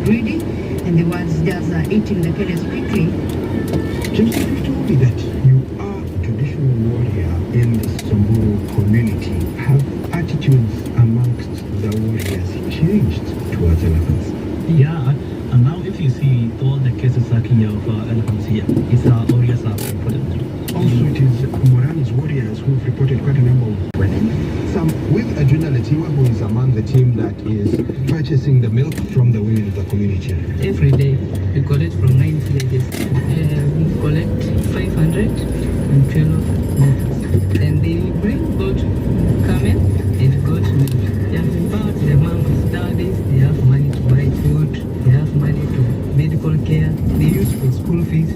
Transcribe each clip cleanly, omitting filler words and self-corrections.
greedy and the ones just eating the carrots quickly. Joseph, you told me that you are a traditional warrior in the Samburu community. Have attitudes amongst the warriors changed towards elephants? Yeah, and now if you see all the cases here of elephants here, it's our warriors are reported. Also, it is Morani's warriors who've reported quite a number of women. Some with Adrenality, who is among the team that is purchasing the milk from the women of the community. Every day we collect from 9 villages. We collect 512 liters. And they bring goat, camel, and goat milk. Yeah, but the moms nowadays, they have money to buy food, they have money to medical care, they use for school fees.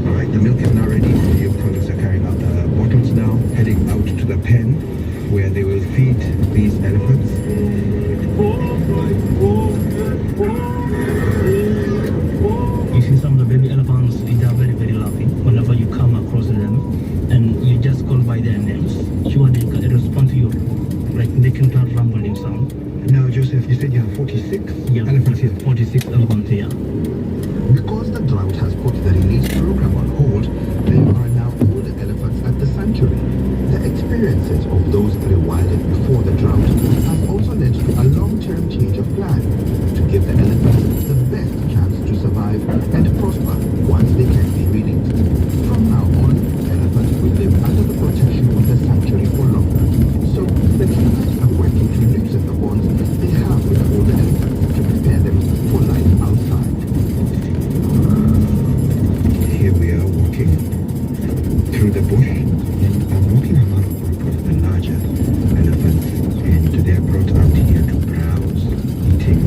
Alright, the milk is now ready. The youth colleagues are carrying out the bottles now, heading out to the pen where they will feed these elephants. You see some of the baby elephants, they are very, very laughing whenever you come across them and you just call by their names. Sure, they can respond to you, like they can start rumbling sound. Now, Joseph, you said you have 46 elephants here. 46 elephants here. Because the drought has put the release program on hold, there are now older elephants at the sanctuary. The experiences of those rewilded before the drought has also led to a long-term change of plan to give the elephants the best chance to survive and prosper once they can be released. From now on, elephants will live under the protection of the sanctuary for longer. So the keepers are working to loosen the bonds they have with the older elephants to prepare them for life outside. Here we are walking through the bush, and I'm walking along a group of the larger elephants, and they are brought out here to browse, eating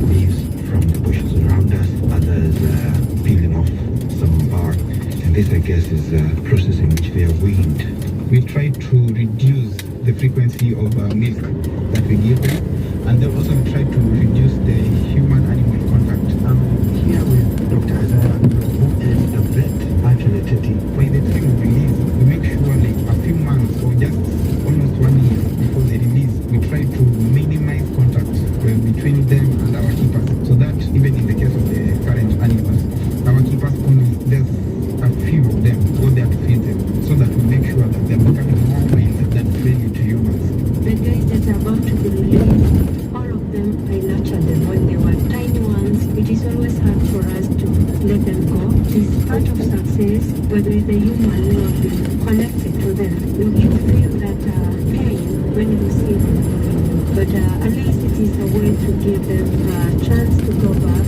leaves from the bushes around us, others peeling off some bark, and this, I guess, is a process in which they are weaned. We try to reduce the frequency of milk that we give them, and then also try to reduce the human-animal contact. I'm here with Dr. Azara, who is the vet at Reteti. By the time of release, we make sure like a few months or just almost 1 year before the release, we try to minimize contact between them and our keepers, so that even in the case of the current animals, our keepers only, there's a few of them go there to feed them, so that we make sure that they're becoming more mild than friendly to humans. The guys that are about to be released, all of them, I nurtured them when they were tiny ones. It is always hard for us to let them go. It is part of success, whether it's the human who have been connected to them. You feel that pain when you see them. But at least it is a way to give them a chance to go back.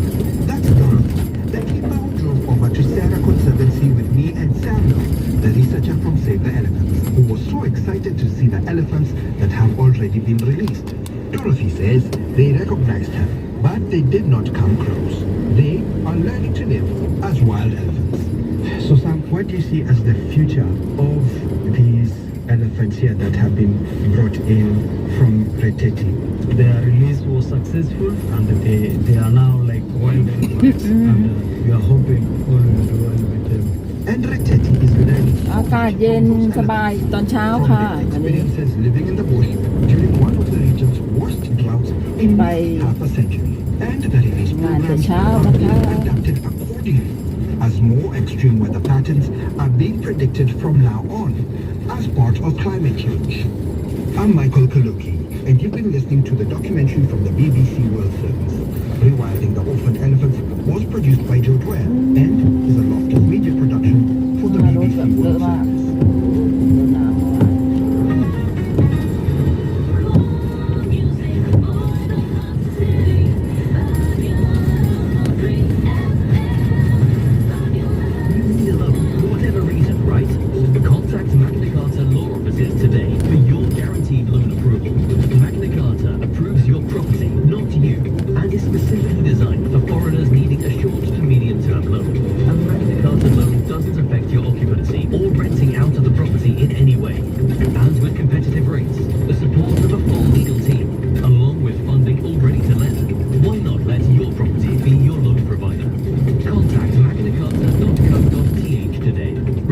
That's Dorothy, the keeper who drove over to Sarah Conservancy with me and Samuel, the researcher from Save the Elephants, who was so excited to see the elephants that have already been released. Dorothy says they recognized her, but they did not come close. They are learning to live as wild elephants. So Sam, what do you see as the future of these elephants here that have been brought in from Reteti? Their release was successful and they are now like wild animals and we are hoping all will do well with them. And Reteti is learning อากาศเย็นสบายตอนเช้า from ค่ะ their วันนี้ experiences living in the bush during one of the region's worst droughts in half a century. And the release program are being adapted accordingly as more extreme weather patterns are being predicted from now on as part of climate change. I'm Michael Kaluki, and you've been listening to the documentary from the BBC World Service. Rewilding the Orphaned Elephants was produced by Joe Dwyer and is a Loftus Media production for the BBC World Service.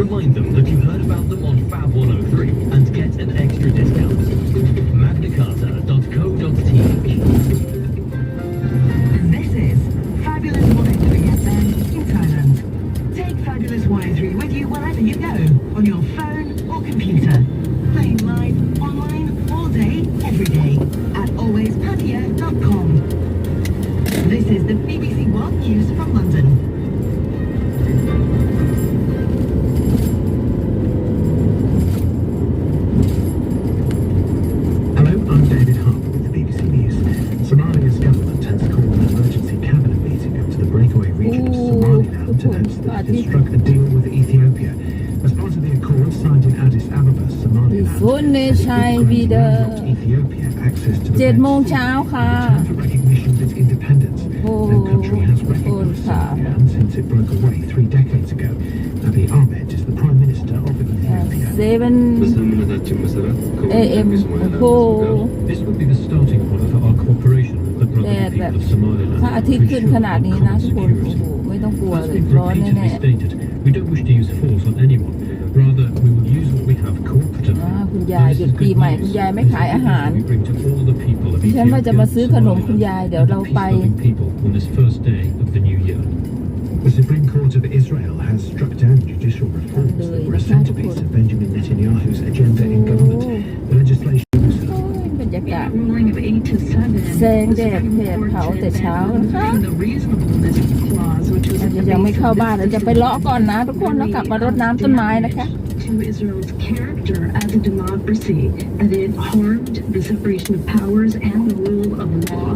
Remind them that you heard about them on Fab 103 and get an extra discount. magnacarta.co.th. This is Fabulous This is the BBC World News from London. Hello, I'm David Harper with the BBC News. Somalia's government has called an emergency cabinet meeting over the breakaway region of Somaliland to announce that it has struck a deal with Ethiopia. As part of the accord signed in Addis Ababa, Somaliland has agreed to grant Ethiopia access to the 7 โมง Red Sea เช้าค่ะ in return for recognition of its independence. No country has recognized Somaliland since it broke away 3 decades ago. Abiy Ahmed is the Prime Minister of Ethiopia. 7 AM โอ้ This would be the starting point for our cooperation with the แด brotherly ดแบบ people of Somaliland. พระอาทิตย์ขึ้นขนาดนี้นะทุกคน Security. โอ้โหไม่ต้องกลัว As เลย we've ร้อน repeatedly แน่ stated, we don't wish to use force on anyone. Rather, we will use what we have cooperatively. คุณยายหยุดปีใหม่คุณยายไม่ขายอาหาร We bring to all the people of ฉันว่าจะมาซื้อขนม Ethiopia, คุณยายเดี๋ยวเราไป peace-loving people on this first day of the new year. The Supreme Court of Israel has struck down judicial reforms that were a centerpiece of Benjamin Netanyahu's agenda in government. The legislation โอ้ยบรรยากาศ Ruling of 8 to 7. แสงแดดแผดเผาแต่เช้านะคะ The reasonableness clause, which was เรายังไม่เข้าบ้านเราจะไปเลาะก่อนนะทุกคนแล้วกลับมารดน้ำต้นไม้นะคะ to Israel's character as a democracy, that it harmed the separation of powers and the rule of law,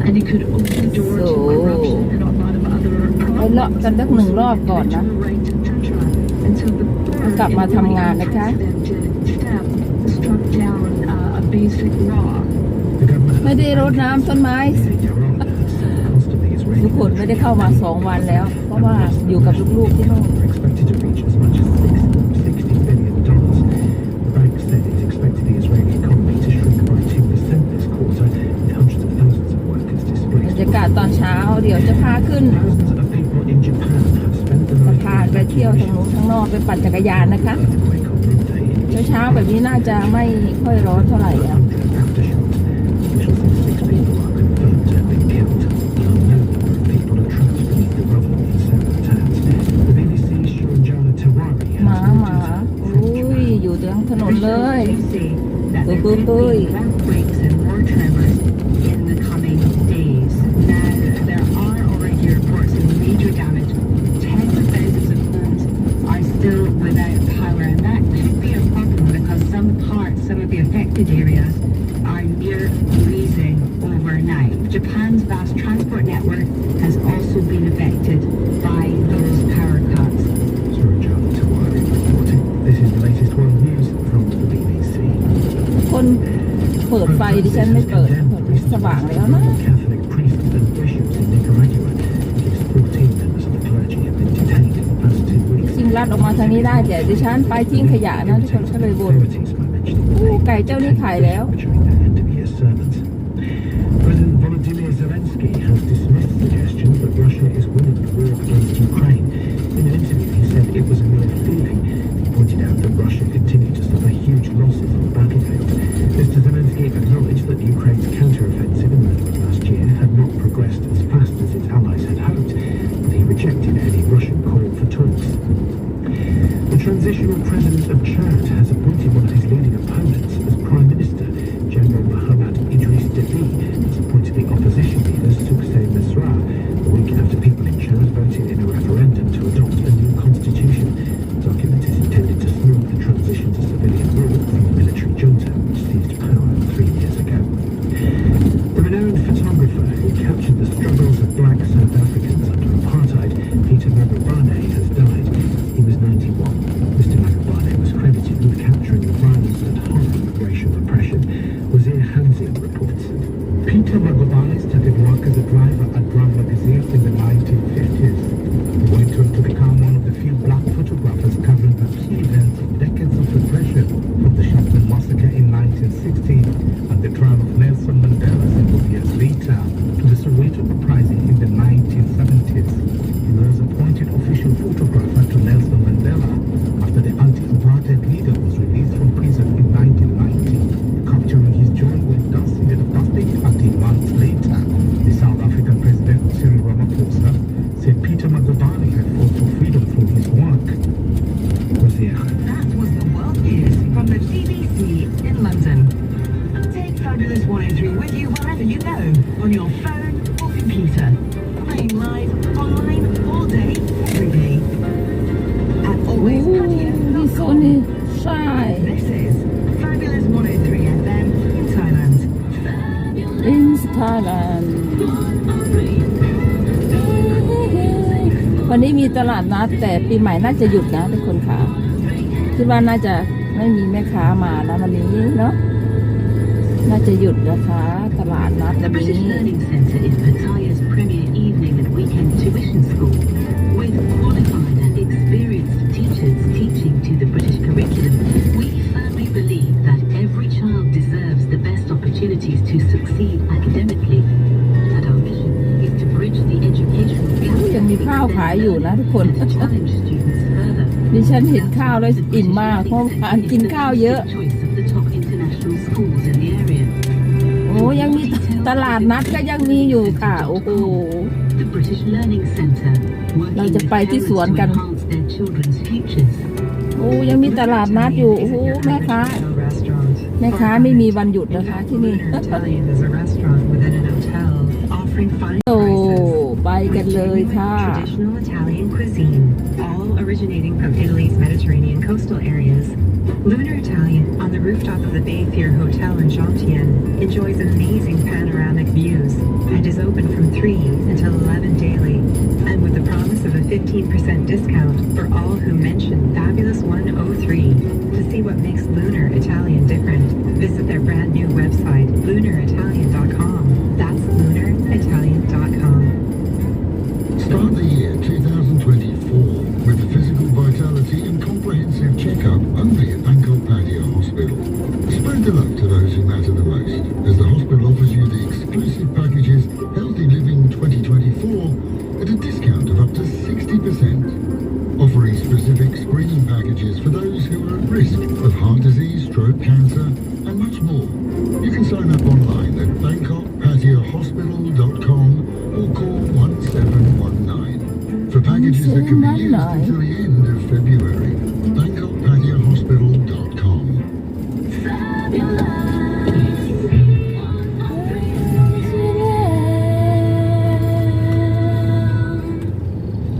and it could open the door to corruption and a lot of other ไปเลาะกันสัก 1 รอบก่อนนะ rights, etc. And so the court, กลับมาทำงานนะคะ step struck down a basic law. the government ไม่ได้รดน้ำต้นไม้ Yaron has constantly Israeli ทุกคนไม่ได้เข้ามา 2 วันแล้ว เพราะว่าอยู่กับลูกๆที่นู่น are expected to reach as much as $60 billion. The bank said it expected the Israeli economy to shrink by 2% this quarter, with hundreds of thousands of workers บร displaced. รยากาศตอนเช้าเดี๋ยวจะพาขึ้น Thousands of people in Japan have spent the สะ night พานไปเที่ยวทางนู้นข้างนอกไปปั่นจักรยานนะคะ earthquake on Monday in เช้าๆแบบนี้น่าจะไม่ค่อยร้อนเท่าไหร่แล้ว 100 aftershocks. Officials say 6 people are confirmed to have been killed. An unknown number of people are trapped beneath the rubble in several towns. The BBC's Shunjana Tawari หมา has หมาอุ้ยอยู่ตรงถนนเลย Say that there could be earthquakes and more tremors in the coming days. Now, there are already reports of major damage. Tens of thousands of homes are still without power, and that could be a problem because some of the affected areas are near freezing overnight. Japan's vast transport network has also been affected by those power cuts. Shunjana Tawari reporting. This is the latest world news from the BBC. คนเปิดไฟดิฉันไม่เปิดสว่างแล้วนะ Catholic priests and bishops in Nicaragua. At least 14 members of the clergy have been detained in the past 2 weeks. จริงลัดออกมาทางนี้ได้แต่ดิฉันไปทิ้งขยะนะทุกคนก็เลยบ่น Authorities by mentioning โอ้ the ไก่เจ้านี่ขายแล้ว during their end-of-year sermons. President Volodymyr Zelensky has dismissed suggestions that Russia is winning the war against Ukraine. In an interview, he said it was a mere feeling. He pointed out that Russia continued to suffer huge losses on the battlefield. Mr. Zelensky acknowledged that Ukraine's counter-offensive in the middle of last year had not progressed as fast as its allies had hoped, but he rejected any Russian call for talks. The transitional president of Chad has appointed one of his leading opponents as Prime Minister. General วันนี้มีตลาดนัดแต่ปีใหม่น่าจะหยุดนะทุกคนค่ะคิดว่าน่าจะไม่มีแม่ค้ามานะวันนี้เนาะน่าจะหยุดนะคะตลาดนัด The วัน British นี้ Learning Centre is Pattaya's premier evening and weekend tuition school, with qualified and experienced teachers teaching to the British curriculum. We firmly believe that every child deserves the best opportunities to succeed academically, and our mission is to bridge the educational gap ยังมีข้าวขายอยู่นะทุกคน and to challenge students further. ดิฉันเห็นข้าวแล้วอิ่มมากเพราะการกินข้าวเยอะ Choice of the top international schools in the area. โอ้ยังมีตลาดนัดก็ยังมีอยู่ค่ะโอ้โห The British Learning Centre, เรา working จะ with ไปที่ parents สวน to กัน enhance their children's futures. โอ้ยังมีตลาดนัดอยู่โอ้โหแม่ค้าไม่มีวันหยุดนะคะที่นี่ Italian is a restaurant within an hotel offering fine โอ้ prices. ไปกันเลยค่ะ Traditional Italian cuisine, all originating from Italy's Mediterranean coastal areas. Lunar Italian, on the rooftop of the Bayfair Hotel in Jomtien, enjoys amazing panoramic views and is open from 3 until 11 daily, and with the promise of a 15% discount for all who mention Fabulous 103. To see what makes Lunar Italian different, visit their brand new website, lunaritalian.com. That's lunaritalian.com. Start the year 2024 with physical vitality and comprehensive checkup only at Bangkok Pattaya Hospital. Spread the love to those who matter the most, as the hospital offers you the exclusive packages Healthy Living 2024 at a discount of up to 60%, offering specific screening packages for those who are at risk of heart disease, stroke, cancer, and much more. You can sign up online at bangkokpattiahospital.com or call 1719 for packages that can be used until the end of February. bangkokpattiahospital.com.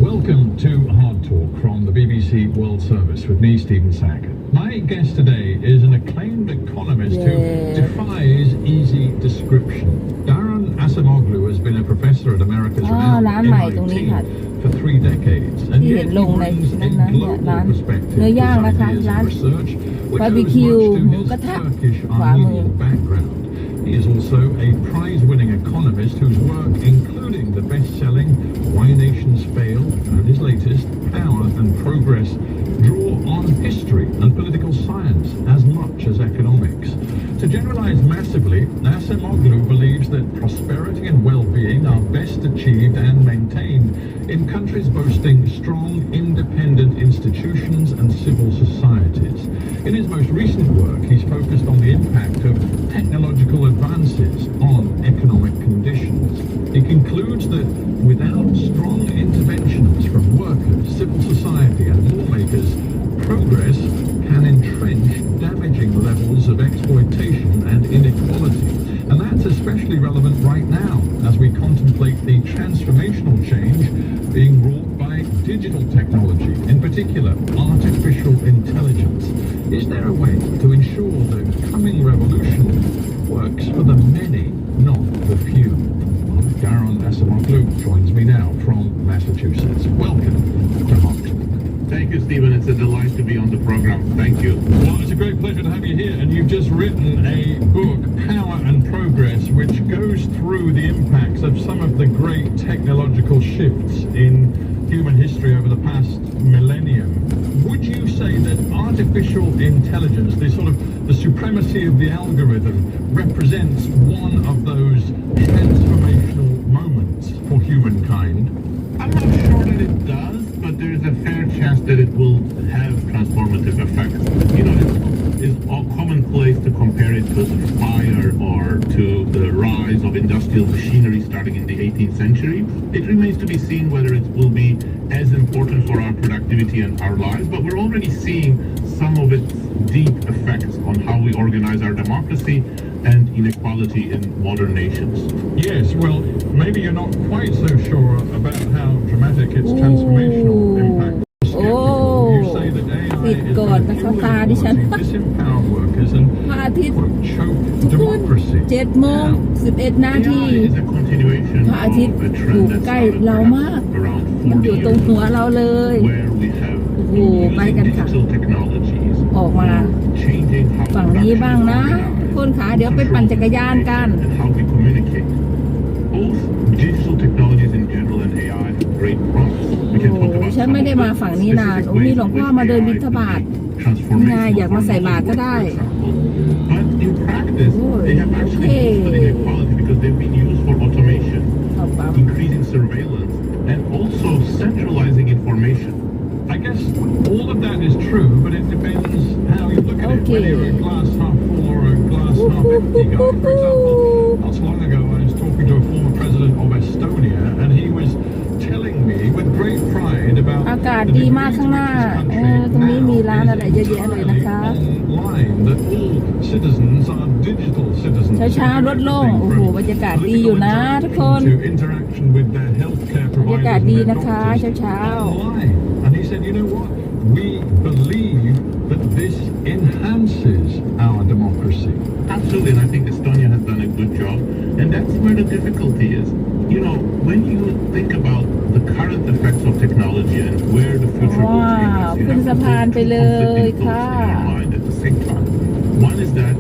Welcome to Hard Talk from the BBC World Service with me, Stephen Sackett. My guest today is an acclaimed economist who defies easy description. Darren Acemoglu has been a professor at America's renowned MIT for 3 decades, and yet he brings a global perspective to his ideas and research, which owes much to his Turkish Armenian background. He is also a prize-winning economist whose work, including the best-selling Why Nations Fail and his latest Power and Progress, draw on history and political science as much as economics. To generalize massively, Acemoglu believes that prosperity and well-being are best achieved and maintained in countries boasting strong, independent institutions and civil societies. In his most recent work, he's focused on the impact of technological advances on economic conditions. He concludes that without strong interventions from workers, civil society and lawmakers, progress can entrench damaging levels of exploitation and inequality. And that's especially relevant right now as we contemplate the transformational change being wrought by digital technology, in particular artificial intelligence. Is there a way to ensure the coming revolution works for the many, not the few? Darren Acemoglu joins me now from Massachusetts. Welcome to Hard Talk. Thank you, Stephen. It's a delight to be on the program. Thank you. Well, it's a great pleasure to have you here, and you've just written a book, Power and Progress, which goes through the impacts of some of the great technological shifts in human history over the past millennium. Would you say that artificial intelligence, the supremacy of the algorithm, represents one of those transformational moments for humankind? I'm not sure that it does, but there's a fair chance that it will have transformative effects. You know, it's all commonplace to compare it to fire or to the rise of industrial machinery starting in the 18th century. It remains to be seen whether it will be as important for our productivity and our lives, but we're already seeing some of its deep effects on how we organize our democracy and inequality in modern nations. Yes, well, maybe you're not quite so sure about how dramatic its transformational impact is. You say that AI is fueling disempower workers and quote, choke democracy. 7 โมง 11 นาที AI is a continuation พระอาทิตย์ of a อยู่ trend that ใกล้ started เรามาก around มันอยู่ 40 ตรง years หัวเราเลย where we have โอ้โห been ไป using กันค่ะ digital technologies ออกมา for changing how ฝั่งนี้ production บ้างนะ is organized, ทุกคนขาเดี๋ยวไปปั่นจักรยานกัน and how we communicate. Both digital technologies in general and AI have great promise. We can talk about ฉัน some ไม่ of ได้ the มาฝั่งนี้นาน specific โอ้มี ways หลวง in พ่อ which มาเดิน AI บิณฑ could บาต be transformational นายอยากมาใส่บาตรก็ได้ for example. But in practice, they have actually Okay. boosted inequality because they've been used for automation, เอาปั๊บ increasing surveillance, and also centralizing information. I guess all of that is true, but it depends how you look at it. Whether you're a glass half full or a glass half empty guy. For example, not so long ago I was talking to a former president of Estonia, and he was telling me with great pride about อากาศ the ดีมาก degree ข้าง to หน้า which this ตรงนี้ country มีร้าน now อะไร is เยอะแยะเลยนะคะ online, that all citizens are digital citizens. เช้าๆรถโล่งโอ้โหบรรยากาศดีอยู่นะทุกคน To interaction with their healthcare บรรยากาศ providers ดี and their นะคะ doctors เช้า online. And he said, you know what? We believe that this enhances our democracy. Absolutely, and I think Estonia has done a good job, and that's where the difficulty is. You know, when you think about the current effects of technology and where the future will take Wow, us, you ขึ้น have สะ to พาน put ไป two เลย conflicting ค่ะ thoughts in your mind at the same time. One is that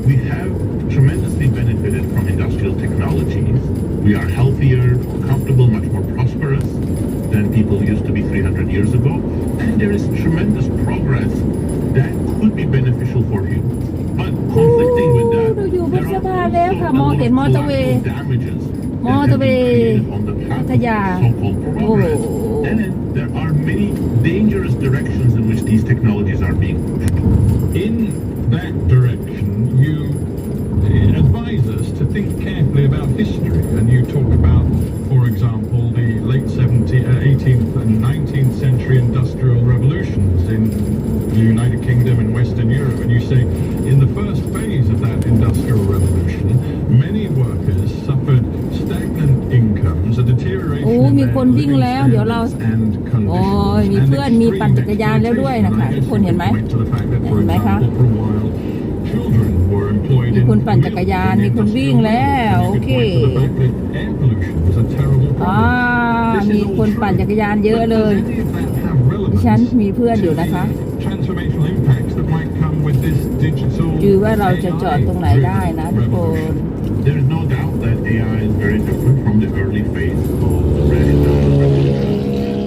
we have tremendously benefited from industrial technologies. We are healthier, more comfortable, much more prosperous than people used to be 300 years ago, and there is tremendous progress that could be beneficial for humans. But conflicting with that, เราอยู่บน there สะ are พานแล้ว also ค่ะ a มอง lot เห็น of มอเตอร์เวย์ collateral damages มอ that เตอ have ร์เว been ย์ created on the พั path ท of ยา so-called โอ้ progress. And there are many dangerous directions in which these technologies are being pushed. In that direction, you advise us to think carefully about history, and you talk about, for example, the late 18th and 19th century industrial revolutions in the United Kingdom and Western Europe, and you say in the first phase of that industrial revolution, many workers suffered stagnant incomes, a deterioration โอ้ in มี their คนวิ่ง living แล้ว เดี๋ยวเรา standards and โอ้ย conditions, มี and เพื่อนมีปั่น extreme จักรยานแล้วด้วยนะคะ exploitation. ทุกคนเห็นไหม Point to the fact that, for เห็นไหมคะ example, for a while, children were employed มี in คนปั่นจักรยาน มีคนวิ่งแล้ว โอเค air pollution was a terrible อ่า problem. มีคนปั่นจักรยานเยอะเลย But does any of that have ดิฉัน relevance มีเพื่อนอยู่ to นะคะ the transformational impacts that might come with this digital คือว่าเราจะจอดตรงไหน AI-driven ได้นะทุกคน revolution? There is no doubt that AI is very different from the early phase of the red industrial revolution.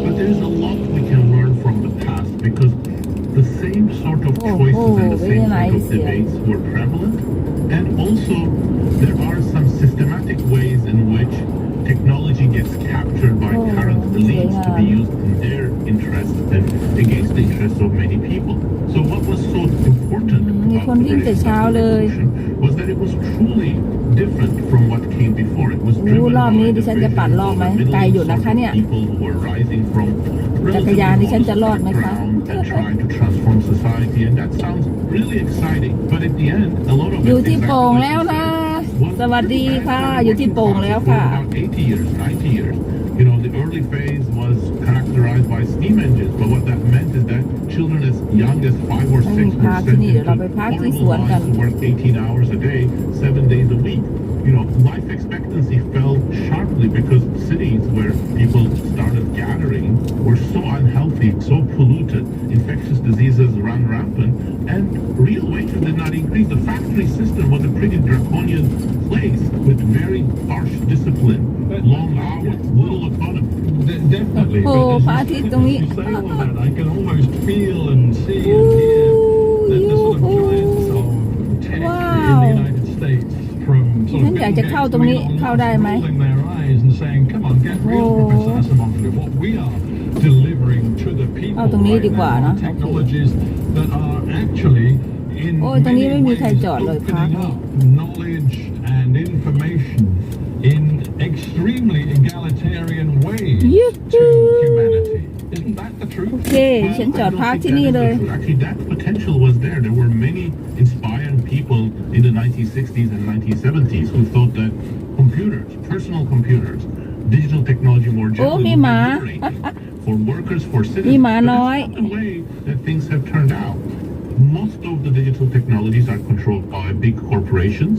But there's a lot we can learn from the past because the same sort of choices and the very same sort nice, of debates were prevalent. And also, there are some systematic ways in which technology gets captured by current elites to be used in their interests and against the interests of many people. So what was so important มี about คน the วิ่งแต่ British เช้าเลย Revolution was that it was truly different from what came before. It was โอ้ driven รอบนี้ by ดิ the ฉันจะ vision ปั่นรอบ of ไหม a ไกล middle อยู่นะ sort คะ of เนี่ย people who were rising from จักรยานดิฉันจะรอดไหมคะ background and trying to transform society, and that sounds really exciting. But at the end, a lot of อยู่ it ที่ is โป่ง actually แล้วนะ was สวัสดีค่ะ actually อยู่ที่โป่งแล้ว for ค่ะ about 80 years, 90 years. You know, the early phase was characterized by steam engines, but what that meant is that children as young as 5 or 6 ไม่มี were พักที่ sent นี่ เดี๋ยวเราไป into พักที่ส horrible วนกัน lives to work 18 hours a day, 7 days a week. You know, life expectancy fell sharply because cities where people started gathering were so unhealthy, so polluted, infectious diseases ran rampant, and real wages did not increase. The factory system was a pretty draconian place with very harsh discipline, long hours, little autonomy. Definitely. โอ้ But พระ as อาทิตย์ you, ตรงนี้ as you say all of that, I can almost feel and see and hear the sort of giants of tech in the United States from sort ฉัน of อยากจะเข้าตรงนี้เข้าได้ไหม rolling their eyes and saying, "Come on, get real, Professor Asamoah. What we are delivering to the people เอาตรงนี้ right ดีกว่า now นะ are technologies that are actually in โอ้ยตรงนี้ many ไม่มีใคร ways จอดเลยพัก opening up knowledge and information in extremely egalitarian ways to humanity. Isn't that the truth? โอเค ฉันจอดพักที่นี่เลย Actually, that potential was there. There were many inspiring people in the 1960s and 1970s who thought that computers, personal computers, digital technology more โอ้ generally มี would หมา be great for workers, for มี citizens. หมา But น้อย that's not the way that things have turned out. Most of the digital technologies are controlled by big corporations,